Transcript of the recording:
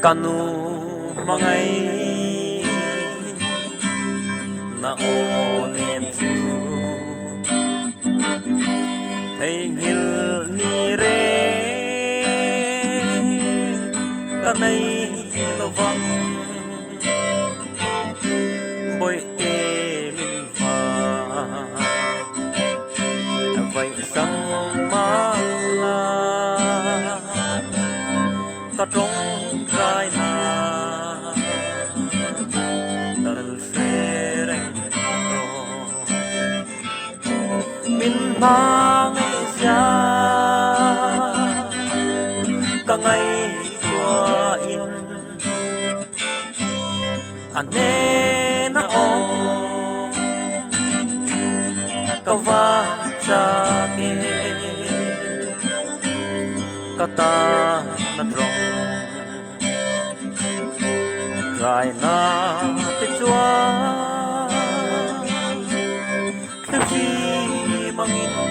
kanu mangai na onen chu thei ngil ni re kanai lovang boy e min va vai sang ma la ta trong rai na dal se reng ro min mang sia ka ngai tua in ane na ong ka va cha ke ka ta na trong rai na te chua khi mangin